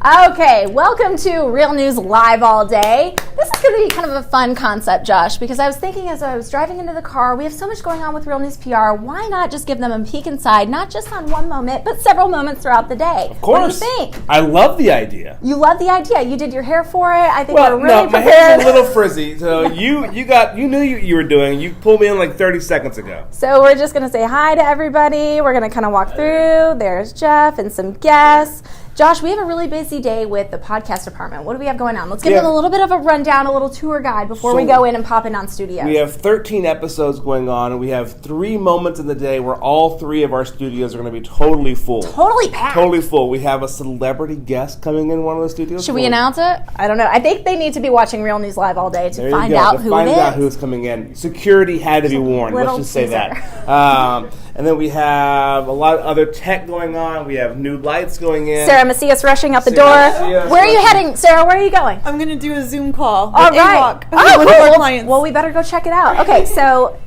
Okay, welcome to Real News Live All Day. This is going to be kind of a fun concept, Josh, because I was thinking as I was driving into the car, we have so much going on with Real News PR. Why not just give them a peek inside, not just on one moment, but several moments throughout the day? Of course. What do you think? I love the idea. You love the idea. You did your hair for it. I think we're really no, my prepared. hair's a little frizzy, so you knew you were doing. You pulled me in like 30 seconds ago. So we're just going to say hi to everybody. We're going to kind of walk through. There's Jeff and some guests. Josh, we have a really busy day with the podcast department. What do we have going on? Let's give them a little bit of a rundown, a little tour guide before we go in and pop in on studios. We have 13 episodes going on, and we have 3 moments in the day where all 3 of our studios are going to be totally full. Totally packed. Totally full. We have a celebrity guest coming in one of the studios. Should we announce it? I don't know. I think they need to be watching Real News Live all day to find out who it is. Find out who's coming in. Security had to be warned. Let's just say that. And then we have a lot of other tech going on. We have new lights going in. Sarah Macias rushing out the door. Where are you heading, Sarah? Where are you going? I'm going to do a Zoom call. All right. One of our clients. Well, we better go check it out. Okay, so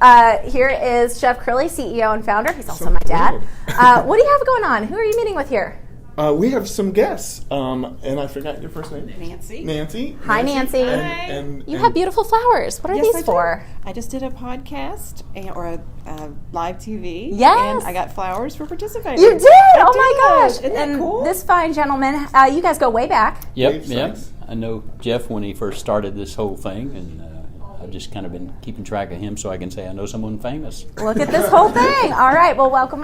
here is Chef Crilly, CEO and founder. He's also my dad. What do you have going on? Who are you meeting with here? We have some guests, and I forgot your first name. Nancy. Hi, Nancy. And You have beautiful flowers. What are these for? I just did a podcast or a live TV. Yes. And I got flowers for participating. You did? Oh my gosh. Isn't that cool? This fine gentleman, you guys go way back. Yep. Thanks. I know Jeff when he first started this whole thing, and I've just kind of been keeping track of him so I can say I know someone famous. Look at this whole thing. All right. Well, welcome.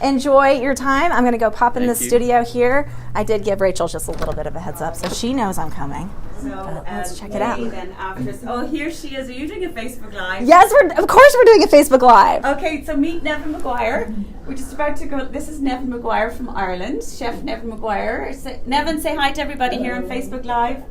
Enjoy your time. I'm going to go pop in the studio here. I did give Rachel just a little bit of a heads up, so she knows I'm coming. So let's check it out. Then after, here she is. Are you doing a Facebook Live? Yes, of course we're doing a Facebook Live. Okay, so meet Nevin Maguire. We're just about to go. This is Nevin Maguire from Ireland, Chef Nevin Maguire. Nevin, say hi to everybody here on Facebook Live.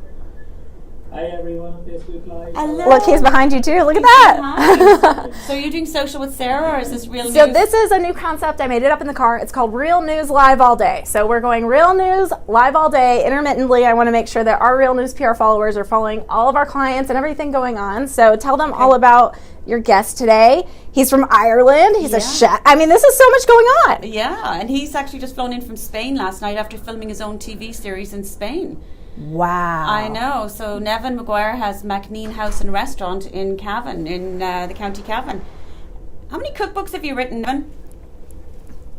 Hi everyone on Facebook Live. Hello. Look, he's behind you too. Look at that. Hi. So you're doing social with Sarah, or is this Real News? So this is a new concept. I made it up in the car. It's called Real News Live All Day. So we're going Real News Live All Day intermittently. I want to make sure that our Real News PR followers are following all of our clients and everything going on. So tell them all about your guest today. He's from Ireland. He's a chef. I mean, this is so much going on. Yeah, and he's actually just flown in from Spain last night after filming his own TV series in Spain. Wow. I know. So Nevin Maguire has Macneen House and Restaurant in Cavan, in the County Cavan. How many cookbooks have you written, Nevin?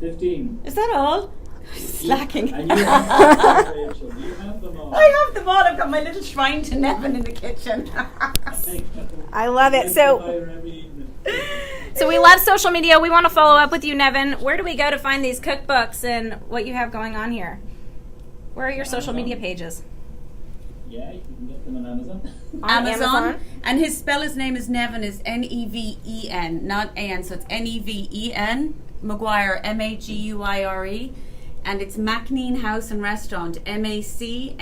15. Is that all? Slacking. And you have them, Rachel. Do you have them all? I have them all. I've got my little shrine to Nevin in the kitchen. I love it. So we love social media. We want to follow up with you, Nevin. Where do we go to find these cookbooks and what you have going on here? Where are your social media pages? Yeah, you can get them on Amazon. Amazon. And his name is Nevin, is Neven, not An. So it's Neven, Maguire, Maguire. And it's Macneen House and Restaurant, Macnean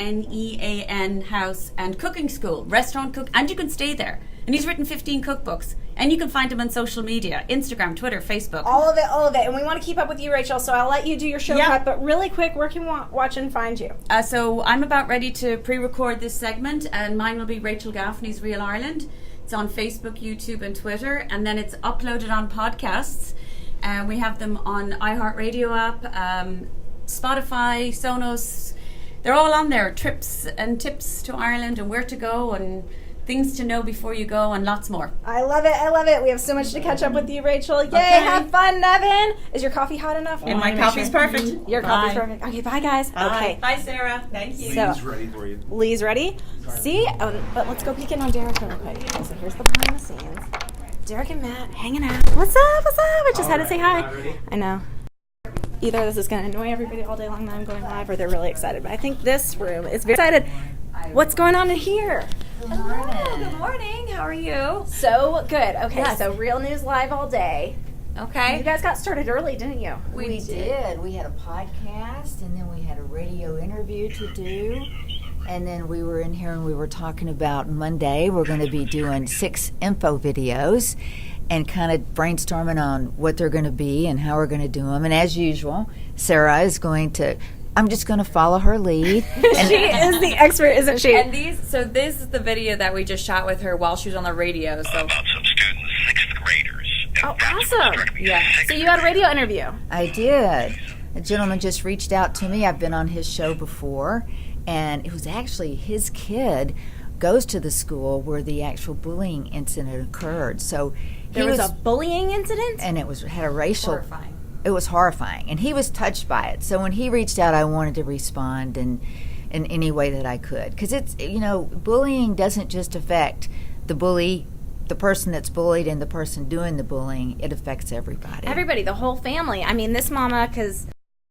House and Cooking School, restaurant cook, and you can stay there. And he's written 15 cookbooks. And you can find him on social media, Instagram, Twitter, Facebook. All of it. And we want to keep up with you, Rachel, so I'll let you do your show prep. But really quick, where can we watch and find you? So I'm about ready to pre-record this segment, and mine will be Rachel Gaffney's Real Ireland. It's on Facebook, YouTube, and Twitter, and then it's uploaded on podcasts. We have them on iHeartRadio app, Spotify, Sonos. They're all on there. Trips and tips to Ireland and where to go and things to know before you go and lots more. I love it. We have so much to catch up with you, Rachel. Yay, have fun, Nevin. Is your coffee hot enough? And my coffee's perfect. Your coffee's perfect. Okay, bye, guys. Bye. Okay. Bye, Sarah. Thank you. Lee's ready for you. Lee's ready? See? But let's go peek in on Derek real quick. Okay, so here's the behind the scenes. Derek and Matt hanging out. What's up? I just had to say hi. I know. Either this is going to annoy everybody all day long that I'm going live, or they're really excited. But I think this room is very excited. What's going on in here? Hello, good morning. How are you? So good. Okay, so Real News Live all day. Okay. You guys got started early, didn't you? We did. We had a podcast, and then we had a radio interview to do. And then we were in here and we were talking about Monday. We're going to be doing 6 info videos and kind of brainstorming on what they're going to be and how we're going to do them. And as usual, Sarah is going to... I'm just going to follow her lead. And she is the expert, isn't she? And this is the video that we just shot with her while she was on the radio. So about some students, 6th graders. Oh, awesome. Yeah. So you had a radio interview. I did. A gentleman just reached out to me. I've been on his show before, and it was actually his kid goes to the school where the actual bullying incident occurred. So There was a bullying incident? and it had a racial. Horrifying. It was horrifying, and he was touched by it. So when he reached out, I wanted to respond in any way that I could, because it's, bullying doesn't just affect the bully, the person that's bullied, and the person doing the bullying. It affects everybody. Everybody, the whole family. I mean, this mama, because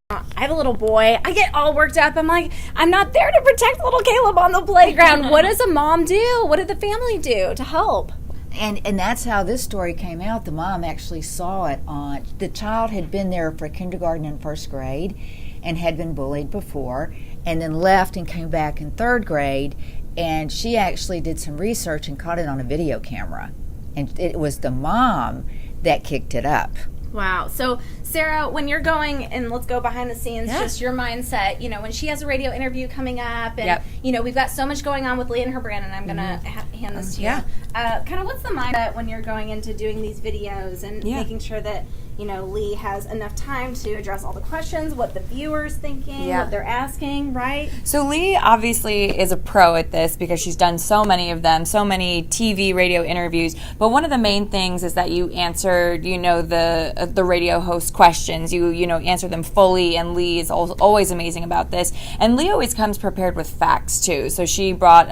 I have a little boy, I get all worked up. I'm like, I'm not there to protect little Caleb on the playground. What does a mom do? What did the family do to help? And that's how this story came out. The mom actually saw it on, the child had been there for kindergarten and first grade and had been bullied before, and then left and came back in third grade, and she actually did some research and caught it on a video camera. And it was the mom that kicked it up. Wow. So, Sarah, when you're going, and let's go behind the scenes, just your mindset, when she has a radio interview coming up, and, we've got so much going on with Lee and her brand, and I'm going to hand this to you. Kind of what's the mindset when you're going into doing these videos and making sure that, Lee has enough time to address all the questions, what the viewer's thinking, what they're asking, right? So Lee obviously is a pro at this because she's done so many of them, so many TV, radio interviews. But one of the main things is that you answered, the radio host questions. You answer them fully, and Lee is always amazing about this. And Lee always comes prepared with facts too. So she brought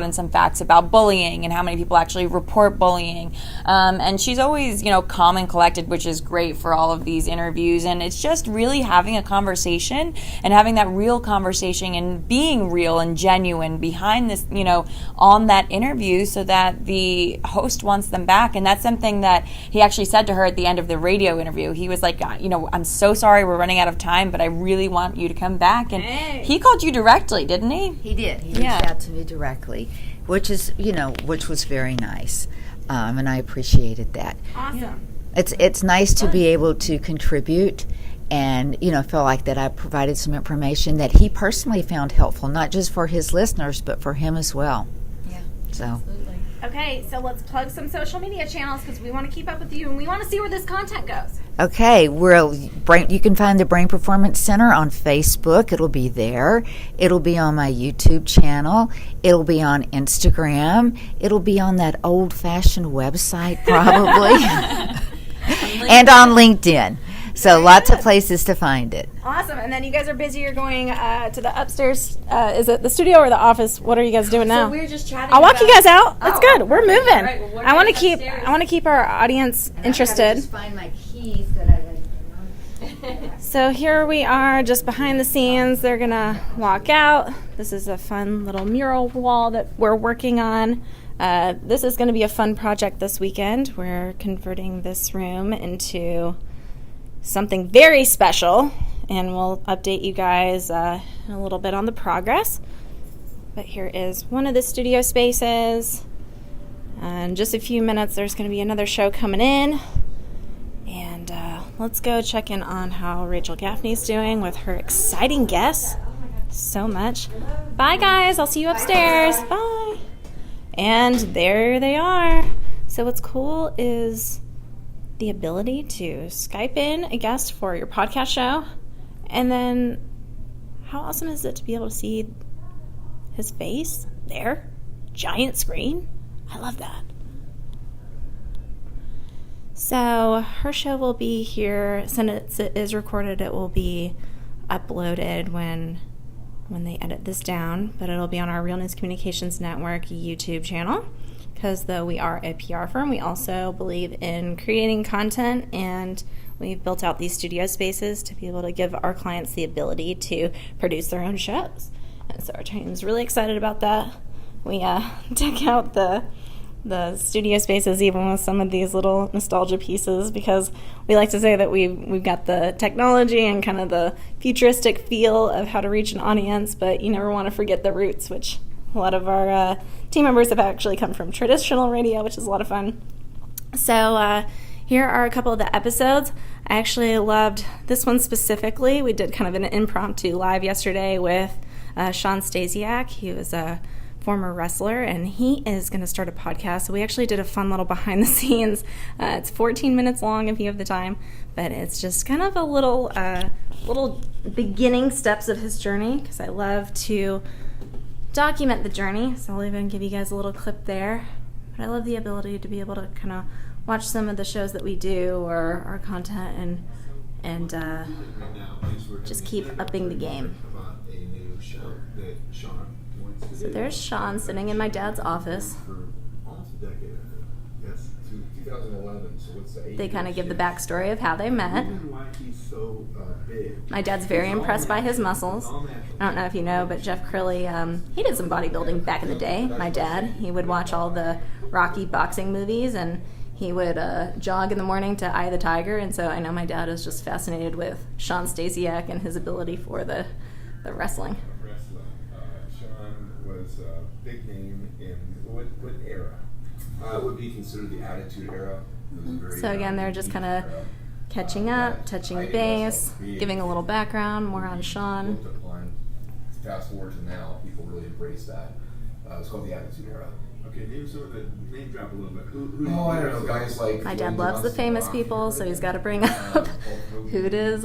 in some facts about bullying and how many people actually report bullying. And she's always calm and collected, which is great for all of these interviews. And it's just really having a conversation and having that real conversation and being real and genuine behind this, on that interview, so that the host wants them back. And that's something that he actually said to her at the end of the radio interview. He was like, I'm so sorry, we're running out of time, but I really want you to come back. And he called you directly, didn't he? He did. He reached out to me directly, which was very nice. And I appreciated that. Awesome. It's nice to be able to contribute and, feel like that I provided some information that he personally found helpful, not just for his listeners, but for him as well. Yeah, so. Absolutely. Okay, so let's plug some social media channels because we want to keep up with you and we want to see where this content goes. Okay, you can find the Brain Performance Center on Facebook. It'll be there. It'll be on my YouTube channel. It'll be on Instagram. It'll be on that old-fashioned website probably. And on LinkedIn. So lots of places to find it. Awesome. And then you guys are busy. You're going to the upstairs. Is it the studio or the office? What are you guys doing now? So we're just chatting. I'll walk you guys out. That's good. We're moving. All right, well, I want to keep our audience interested. I just find my keys that I So here we are, just behind the scenes. They're gonna walk out. This is a fun little mural wall that we're working on. This is going to be a fun project this weekend. We're converting this room into something very special, and we'll update you guys in a little bit on the progress. But here is one of the studio spaces. In just a few minutes, there's going to be another show coming in. And let's go check in on how Rachel Gaffney's doing with her exciting guests. So much. Bye, guys. I'll see you upstairs. Bye. And there they are. So what's cool is the ability to Skype in a guest for your podcast show. And then how awesome is it to be able to see his face there? Giant screen. I love that. So her show will be here. Since it is recorded, it will be uploaded when they edit this down, but it'll be on our Real News Communications Network YouTube channel, because though we are a PR firm, we also believe in creating content, and we've built out these studio spaces to be able to give our clients the ability to produce their own shows. And so our team's really excited about that. We deck out the studio spaces even with some of these little nostalgia pieces, because we like to say that we've got the technology and kind of the futuristic feel of how to reach an audience, but you never want to forget the roots, which a lot of our team members have actually come from traditional radio, which is a lot of fun. So here are a couple of the episodes. I actually loved this one specifically. We did kind of an impromptu live yesterday with Sean Stasiak. He was a former wrestler, and he is going to start a podcast. So we actually did a fun little behind the scenes. It's 14 minutes long if you have the time, but it's just kind of a little beginning steps of his journey, because I love to document the journey. So I'll even give you guys a little clip there. But I love the ability to be able to kind of watch some of the shows that we do or our content and just keep upping the game. So there's Sean sitting in my dad's office. They kind of give the backstory of how they met. My dad's very impressed by his muscles. I don't know if you know, but Jeff Crilly, he did some bodybuilding back in the day. My dad, he would watch all the Rocky boxing movies, and he would jog in the morning to Eye of the Tiger. And so I know my dad is just fascinated with Sean Stasiak and his ability for the wrestling. Sean was a big name in what era? It would be considered the Attitude Era. So again, they're just kind of catching up, touching base, giving a little background, more on Sean. Fast forward to now, people really embrace that. It's called the Attitude Era. Okay, name drop a little bit. I don't know, guys like... My dad loves the famous people, so he's got to bring up who does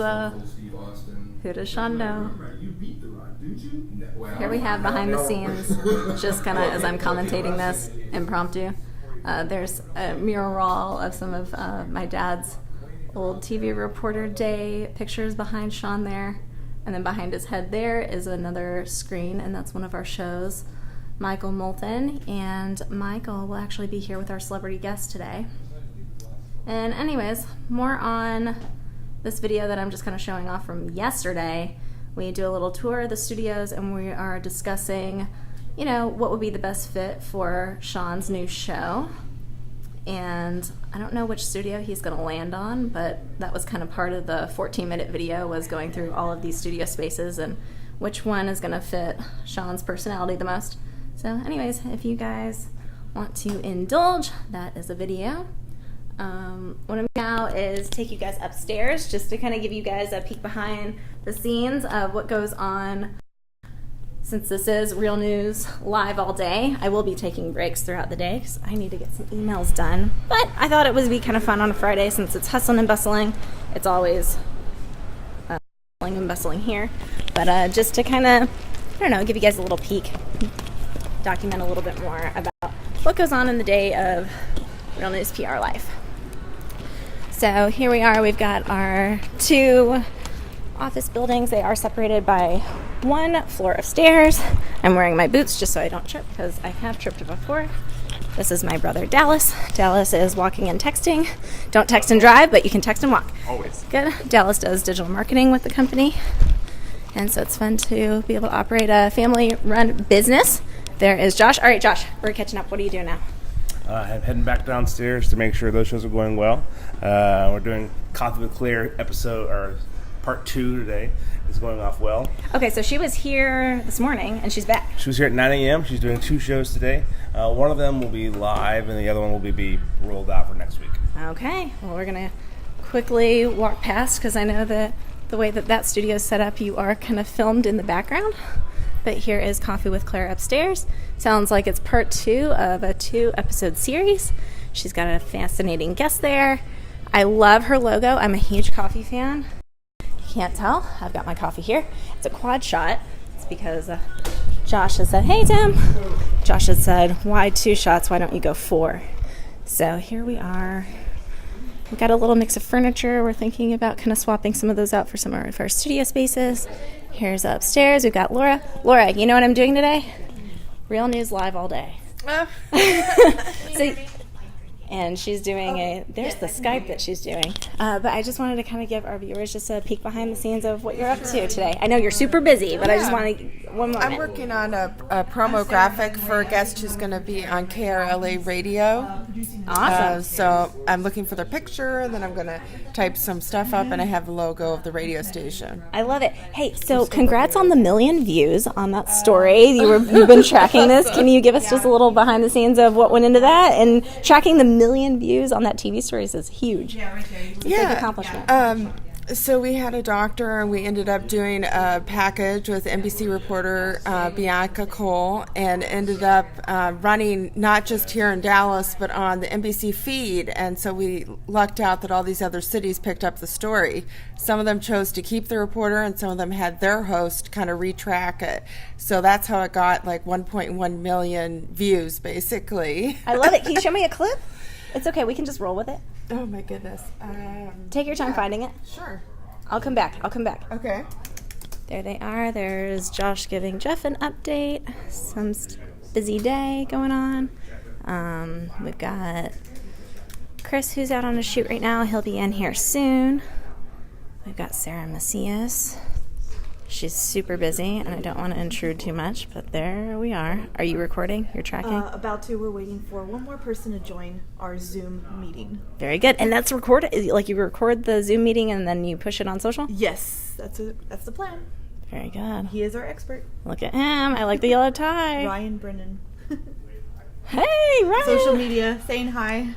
Sean know. You beat The Rock, didn't you? Here we have behind the scenes, just kind of as I'm commentating this, impromptu. There's a mural wall of some of my dad's old TV reporter day pictures behind Sean there. And then behind his head there is another screen, and that's one of our shows, Michael Moulton. And Michael will actually be here with our celebrity guest today. And anyways, more on this video that I'm just kind of showing off from yesterday. We do a little tour of the studios, and we are discussing, you know, what would be the best fit for Sean's new show. And I don't know which studio he's going to land on, but that was kind of part of the 14-minute video, was going through all of these studio spaces and which one is going to fit Sean's personality the most. So anyways, if you guys want to indulge, that is a video. What I'm doing now is take you guys upstairs just to kind of give you guys a peek behind the scenes of what goes on. Since this is Real News Live all day, I will be taking breaks throughout the day because I need to get some emails done. But I thought it would be kind of fun on a Friday since it's hustling and bustling. It's always hustling and bustling here. But just to kind of, I don't know, give you guys a little peek, document a little bit more about what goes on in the day of Real News PR life. So here we are. We've got our two office buildings. They are separated by one floor of stairs. I'm wearing my boots just so I don't trip because I have tripped before. This is my brother Dallas. Dallas is walking and texting. Don't text and drive, but you can text and walk. Always. Good. Dallas does digital marketing with the company. And so it's fun to be able to operate a family-run business. There is Josh. All right, Josh, we're catching up. What are you doing now? I'm heading back downstairs to make sure those shows are going well. We're doing Coffee with Claire episode, or part 2 today. It's going off well. Okay, so she was here this morning, and she's back. She was here at 9 a.m. She's doing 2 shows today. One of them will be live, and the other one will be rolled out for next week. Okay, well, we're going to quickly walk past, because I know that the way that studio is set up, you are kind of filmed in the background. But here is Coffee with Claire upstairs. Sounds like it's part 2 of a 2-episode series. She's got a fascinating guest there. I love her logo. I'm a huge coffee fan. Can't tell. I've got my coffee here. It's a quad shot. It's because Josh has said, hey, Tim. Josh has said, why 2 shots? Why don't you go 4? So here we are. We've got a little mix of furniture. We're thinking about kind of swapping some of those out for some of our studio spaces. Here's upstairs. We've got Laura. Laura, you know what I'm doing today? Real News Live all day. And she's doing there's the Skype that she's doing. But I just wanted to kind of give our viewers just a peek behind the scenes of what you're up to today. I know you're super busy, but I just want to, one moment. I'm working on a promo graphic for a guest who's going to be on KRLA Radio. Awesome. So I'm looking for their picture, and then I'm going to type some stuff up, and I have the logo of the radio station. I love it. Hey, so congrats on the 1 million views on that story. You've been tracking this. Can you give us just a little behind the scenes of what went into that? And tracking the 1 million views on that TV story is huge. It's a big accomplishment. So we had a doctor, and we ended up doing a package with NBC reporter Bianca Cole, and ended up running not just here in Dallas, but on the NBC feed. And so we lucked out that all these other cities picked up the story. Some of them chose to keep the reporter, and some of them had their host kind of retrack it. So that's how it got like 1.1 million views, basically. I love it. Can you show me a clip? It's okay. We can just roll with it. Oh my goodness. Take your time finding it. Sure. I'll come back. Okay. There they are. There's Josh giving Jeff an update. Some busy day going on. We've got Chris, who's out on a shoot right now. He'll be in here soon. We've got Sarah Macias. She's super busy, and I don't want to intrude too much, but there we are. Are you recording? You're tracking? About to. We're waiting for one more person to join our Zoom meeting. Very good. And that's recorded? Like you record the Zoom meeting and then you push it on social? Yes, that's the plan. Very good. He is our expert. Look at him. I like the yellow tie. Ryan Brennan. Hey, Ryan. Social media, saying hi.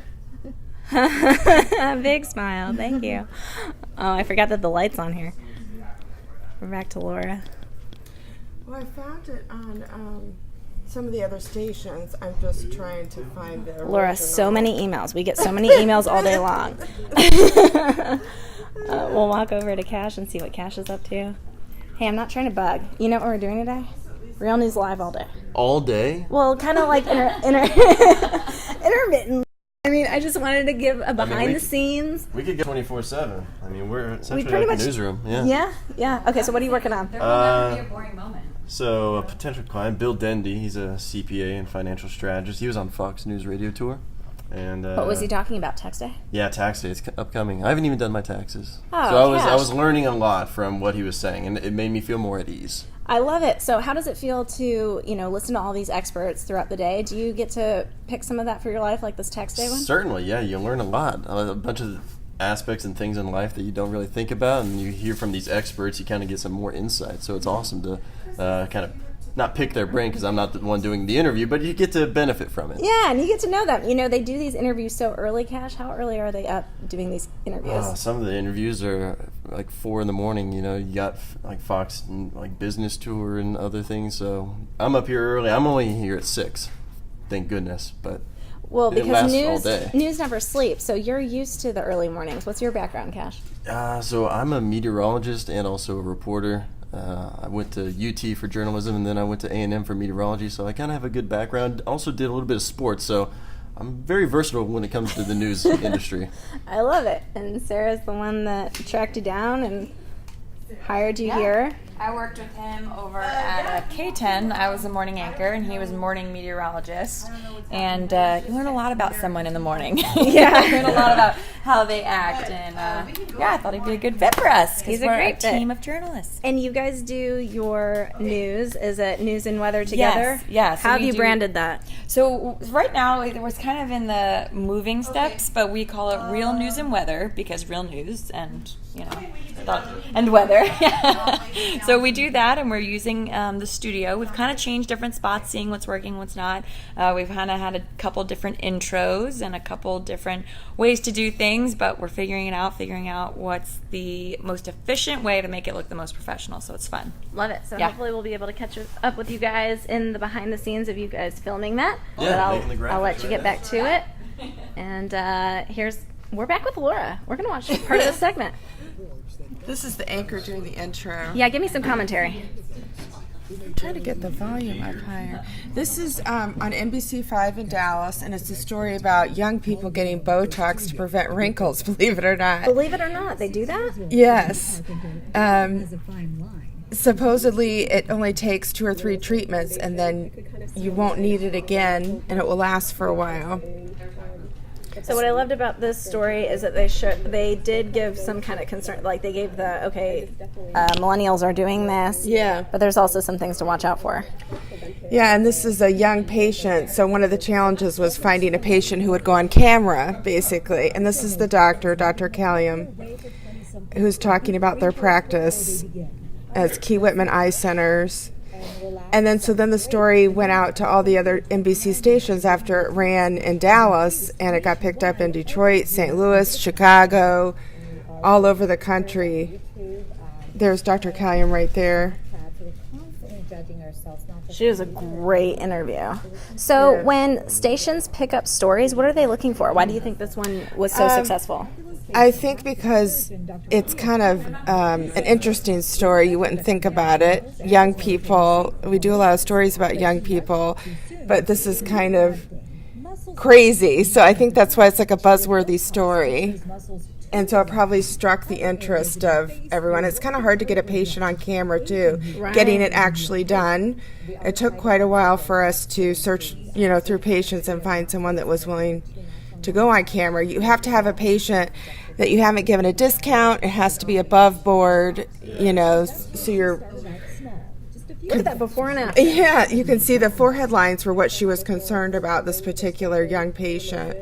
Big smile. Thank you. Oh, I forgot that the light's on here. We're back to Laura. Well, I found it on some of the other stations. I'm just trying to find the Laura, original. so many emails. We get so many emails all day long. We'll walk over to Cash and see what Cash is up to. Hey, I'm not trying to bug. You know what we're doing today? Real News Live all day. All day? Well, kind of like intermittent. I mean, I just wanted to give a behind the scenes. We could get 24/7. I mean, we're essentially pretty like much, a newsroom. Yeah. Yeah. Okay, so what are you working on? There will never be a boring moment. So a potential client, Bill Dendy, he's a CPA and financial strategist. He was on Fox News radio tour. And What was he talking about? Tax day? Yeah, tax day. It's upcoming. I haven't even done my taxes. Oh, so I Cash. was learning a lot from what he was saying, and it made me feel more at ease. I love it. So how does it feel to, listen to all these experts throughout the day? Do you get to pick some of that for your life, like this tax day one? Certainly, yeah. You learn a lot. A bunch of aspects and things in life that you don't really think about, and you hear from these experts, you kind of get some more insight. So it's awesome to kind of not pick their brain, because I'm not the one doing the interview, but you get to benefit from it. Yeah, and you get to know them. They do these interviews so early, Cash. How early are they up doing these interviews? Some of the interviews are like 4 a.m. You got like Fox and like business tour and other things. So I'm up here early. I'm only here at 6. Thank goodness. But well, it because lasts all day. news never sleeps, so you're used to the early mornings. What's your background, Cash? So I'm a meteorologist and also a reporter. I went to UT for journalism, and then I went to A&M for meteorology, so I kind of have a good background. Also did a little bit of sports, so I'm very versatile when it comes to the news industry. I love it. And Sarah's the one that tracked you down and hired you here. I worked with him over at K10. I was a morning anchor, and he was a morning meteorologist. And you learn a lot about someone in the morning. Yeah. You learn a lot about how they act. And I thought he'd be a good fit for us. He's a we're great fit. team of journalists. And you guys do your news. Is it News and Weather together? Yes. How have you branded that? So right now, it was kind of in the moving steps, but we call it Real News and Weather, because real news and, and weather. So we do that, and we're using the studio. We've kind of changed different spots, seeing what's working, what's not. We've kind of had a couple different intros and a couple different ways to do things, but we're figuring out what's the most efficient way to make it look the most professional, so it's fun. Love it. So hopefully we'll be able to catch up with you guys in the behind the scenes of you guys filming that. Yeah, but I'll let you get back to it. And we're back with Laura. We're going to watch part of this segment. This is the anchor doing the intro. Yeah, give me some commentary. I'm trying to get the volume up higher. This is on NBC5 in Dallas, and it's a story about young people getting Botox to prevent wrinkles, believe it or not. Believe it or not, they do that? Yes. Supposedly, it only takes 2 or 3 treatments, and then you won't need it again, and it will last for a while. So what I loved about this story is that they did give some kind of concern, like they gave millennials are doing this. Yeah. But there's also some things to watch out for. Yeah, and this is a young patient, so one of the challenges was finding a patient who would go on camera, basically. And this is the doctor, Dr. Callium, who's talking about their practice as Key Whitman Eye Centers. And then the story went out to all the other NBC stations after it ran in Dallas, and it got picked up in Detroit, St. Louis, Chicago, all over the country. There's Dr. Callium right there. She was a great interview. So when stations pick up stories, what are they looking for? Why do you think this one was so successful? I think because it's kind of an interesting story. You wouldn't think about it. Young people, we do a lot of stories about young people, but this is kind of crazy. So I think that's why it's like a buzzworthy story. And so it probably struck the interest of everyone. It's kind of hard to get a patient on camera, too, getting it actually done. It took quite a while for us to search, through patients and find someone that was willing to go on camera. You have to have a patient that you haven't given a discount. It has to be above board, so you're... Look at that before and after. Yeah, you can see the forehead lines were what she was concerned about, this particular young patient.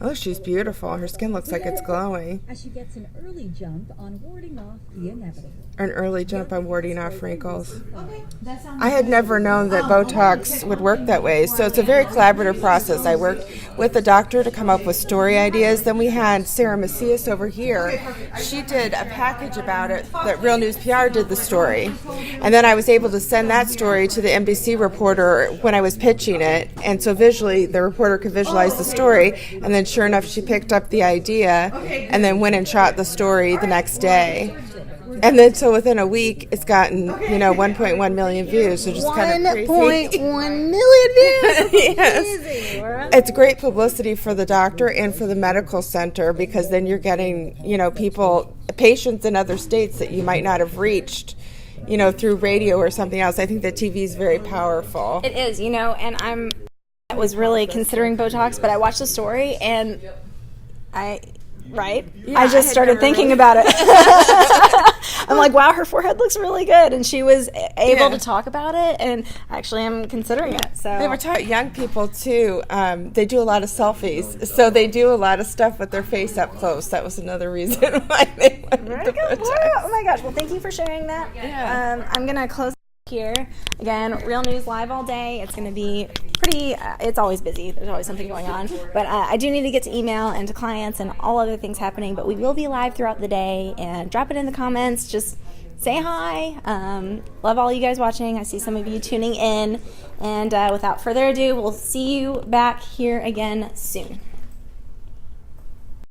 Oh, she's beautiful. Her skin looks like it's glowing. As she gets an early jump on warding off the inevitable. An early jump on warding off wrinkles. I had never known that Botox would work that way, so it's a very collaborative process. I worked with the doctor to come up with story ideas. Then we had Sarah Macias over here. She did a package about it that Real News PR did the story. And then I was able to send that story to the NBC reporter when I was pitching it. And so visually, the reporter could visualize the story. And then sure enough, she picked up the idea and then went and shot the story the next day. And then so within a week, it's gotten, 1.1 million views. So just kind of crazy. 1.1 million views. Yes. It's great publicity for the doctor and for the medical center, because then you're getting, patients in other states that you might not have reached, through radio or something else. I think that TV is very powerful. It is, and I was really considering Botox, but I watched the story and I just started thinking about it. I'm like, wow, her forehead looks really good, and she was able to talk about it, and actually I'm considering it. So they were taught young people too. They do a lot of selfies, so they do a lot of stuff with their face up close. That was another reason why they went to Botox. Oh my gosh! Well, thank you for sharing that. Yeah. I'm gonna close here again. Real News live all day. It's going to be pretty it's always busy. There's always something going on, but I do need to get to email and to clients and all other things happening, but we will be live throughout the day. And drop it in the comments, just say hi. Love all you guys watching. I see some of you tuning in, and without further ado, we'll see you back here again soon.